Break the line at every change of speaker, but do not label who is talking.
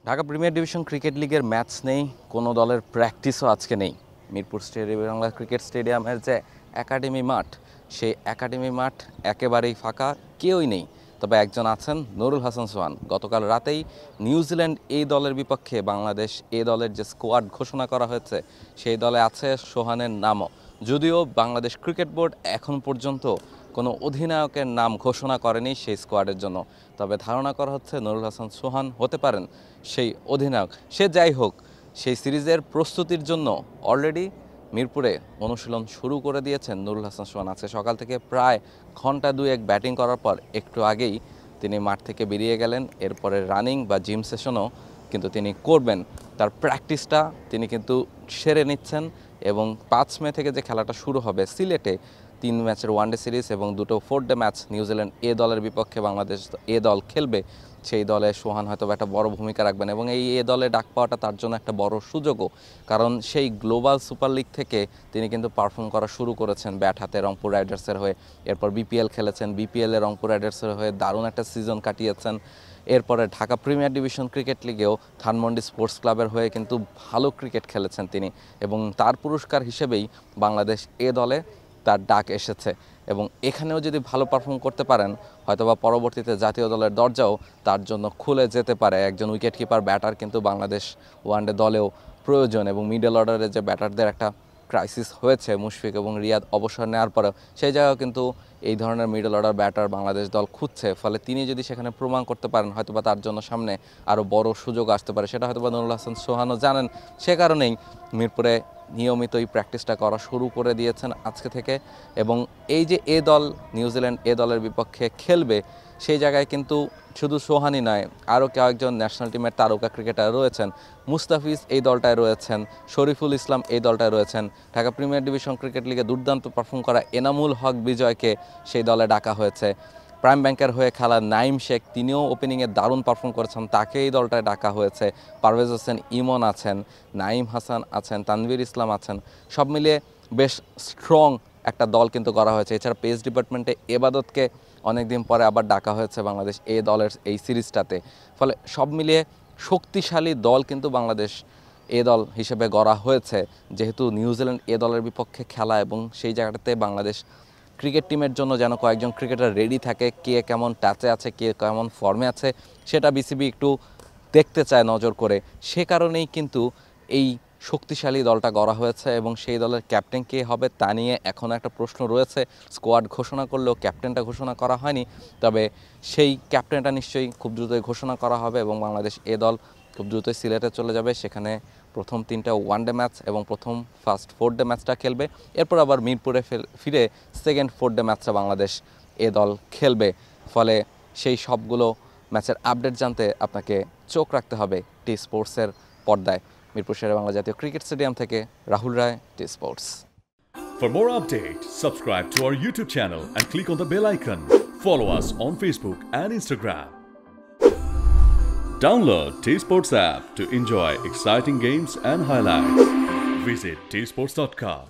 Dhaka premier division cricket লিগের match নেই, কোনো দলের প্র্যাকটিসও আজকে নেই। মিরপুর স্টেডিয়াম বাংলা ক্রিকেট স্টেডিয়ামের যে একাডেমি মাঠ, সেই একাডেমি মাঠ একেবারেই ফাঁকা, কেউই নেই। তবে একজন আছেন, নুরুল হাসান সোহান। গতকাল রাতেই নিউজিল্যান্ড এই দলের বিপক্ষে বাংলাদেশ এ দলের যে স্কোয়াড ঘোষণা করা হয়েছে, সেই দলে আছে সোহানের নামও। যদিও বাংলাদেশ ক্রিকেট বোর্ড এখন পর্যন্ত কোনো অধিনায়কের নাম ঘোষণা করেনি সেই স্কোয়াডের জন্য, তবে ধারণা করা হচ্ছে নুরুল হাসান সোহান হতে পারেন সেই অধিনায়ক। সে যাই হোক, সেই সিরিজের প্রস্তুতির জন্য অলরেডি মিরপুরে অনুশীলন শুরু করে দিয়েছেন নুরুল হাসান সোহান। আজকে সকাল থেকে প্রায় ঘন্টা দুয়েক ব্যাটিং করার পর একটু আগেই তিনি মাঠ থেকে বেরিয়ে গেলেন। এরপরে রানিং বা জিম সেশনও কিন্তু তিনি করবেন। তার প্র্যাকটিসটা তিনি কিন্তু সেরে নিচ্ছেন এবং 5 মে থেকে যে খেলাটা শুরু হবে সিলেটে, 3 ম্যাচের ওয়ানডে সিরিজ এবং 2টো 4-ডে ম্যাচ নিউজিল্যান্ড এ দলের বিপক্ষে বাংলাদেশ এ দল খেলবে, সেই দলে সোহান হয়তো একটা বড় ভূমিকা রাখবেন এবং এই এ দলে ডাক পাওয়াটা তার জন্য একটা বড় সুযোগও। কারণ সেই গ্লোবাল সুপার লিগ থেকে তিনি কিন্তু পারফর্ম করা শুরু করেছেন ব্যাট হাতে রংপুর রাইডার্সের হয়ে। এরপর বিপিএল খেলেছেন, বিপিএলে রংপুর রাইডার্সের হয়ে দারুণ একটা সিজন কাটিয়েছেন। এরপরে ঢাকা প্রিমিয়ার ডিভিশন ক্রিকেট লিগেও ধানমন্ডি স্পোর্টস ক্লাবের হয়ে কিন্তু ভালো ক্রিকেট খেলেছেন তিনি এবং তার পুরস্কার হিসেবেই বাংলাদেশ এ দলে তার ডাক এসেছে। এবং এখানেও যদি ভালো পারফর্ম করতে পারেন, হয়তোবা পরবর্তীতে জাতীয় দলের দরজাও তার জন্য খুলে যেতে পারে। একজন উইকেট কিপার ব্যাটার কিন্তু বাংলাদেশ ওয়ানডে দলেও প্রয়োজন এবং মিডল অর্ডারে যে ব্যাটারদের একটা ক্রাইসিস হয়েছে, মুশফিক এবং রিয়াদ অবসর নেওয়ার পরেও সেই জায়গাও কিন্তু এই ধরনের মিডল অর্ডার ব্যাটার বাংলাদেশ দল খুঁজছে। ফলে তিনি যদি সেখানে প্রমাণ করতে পারেন, হয়তোবা তার জন্য সামনে আরও বড় সুযোগ আসতে পারে। সেটা হয়তোবা নুরুল হাসান সোহানও জানেন। সে কারণেই মিরপুরে নিয়মিতই প্র্যাকটিসটা করা শুরু করে দিয়েছেন আজকে থেকে। এবং এই যে এ দল নিউজিল্যান্ড এ দলের বিপক্ষে খেলবে, সেই জায়গায় কিন্তু শুধু সোহানই নয়, আরও কয়েকজন ন্যাশনাল টিমের তারকা ক্রিকেটার রয়েছেন। মুস্তাফিজ এই দলটায় রয়েছেন, শরীফুল ইসলাম এই দলটায় রয়েছেন। ঢাকা প্রিমিয়ার ডিভিশন ক্রিকেট লিগে দুর্দান্ত পারফর্ম করা এনামুল হক বিজয়কে সেই দলে ডাকা হয়েছে। প্রাইম ব্যাংকের হয়ে খেলা নাইম শেখ, তিনিও ওপেনিংয়ে দারুণ পারফর্ম করেছেন, তাকে এই দলটায় ডাকা হয়েছে। পারভেজ হোসেন ইমন আছেন, নাইম হাসান আছেন, তানভীর ইসলাম আছেন। সব মিলিয়ে বেশ স্ট্রং একটা দল কিন্তু করা হয়েছে। এছাড়া পেস ডিপার্টমেন্টে এবাদতকে অনেকদিন পরে আবার ডাকা হয়েছে বাংলাদেশ এ দলের এই সিরিজটাতে। ফলে সব মিলিয়ে শক্তিশালী দল কিন্তু বাংলাদেশ এ দল হিসেবে গড়া হয়েছে, যেহেতু নিউজিল্যান্ড এ দলের বিপক্ষে খেলা এবং সেই জায়গাটাতে বাংলাদেশ ক্রিকেট টিমের জন্য যেন কয়েকজন ক্রিকেটার রেডি থাকে, কে কেমন টাচে আছে, কে কেমন ফর্মে আছে, সেটা বিসিবি একটু দেখতে চায় নজর করে। সে কারণেই কিন্তু এই শক্তিশালী দলটা গড়া হয়েছে এবং সেই দলের ক্যাপ্টেন কে হবে তা নিয়ে এখনও একটা প্রশ্ন রয়েছে। স্কোয়াড ঘোষণা করলেও ক্যাপ্টেনটা ঘোষণা করা হয়নি, তবে সেই ক্যাপ্টেনটা নিশ্চয়ই খুব দ্রুতই ঘোষণা করা হবে এবং বাংলাদেশ এ দল খুব দ্রুতই সিলেটে চলে যাবে। সেখানে প্রথম 3টা ওয়ানডে ম্যাচ এবং প্রথম ফার্স্ট 4-ডে ম্যাচটা খেলবে। এরপর আবার মিরপুরে ফিরে সেকেন্ড 4-ডে ম্যাচটা বাংলাদেশ এ দল খেলবে। ফলে সেই সবগুলো ম্যাচের আপডেট জানতে আপনাকে চোখ রাখতে হবে টি স্পোর্টসের পর্দায়। মিরপুর শেরে বাংলা জাতীয় ক্রিকেট স্টেডিয়াম থেকে রাহুল রায়, T Sports.
For more updates, subscribe to our YouTube channel and click on the bell icon. Follow us on Facebook and Instagram. Download T Sports app to enjoy exciting games and highlights. Visit tsports.com.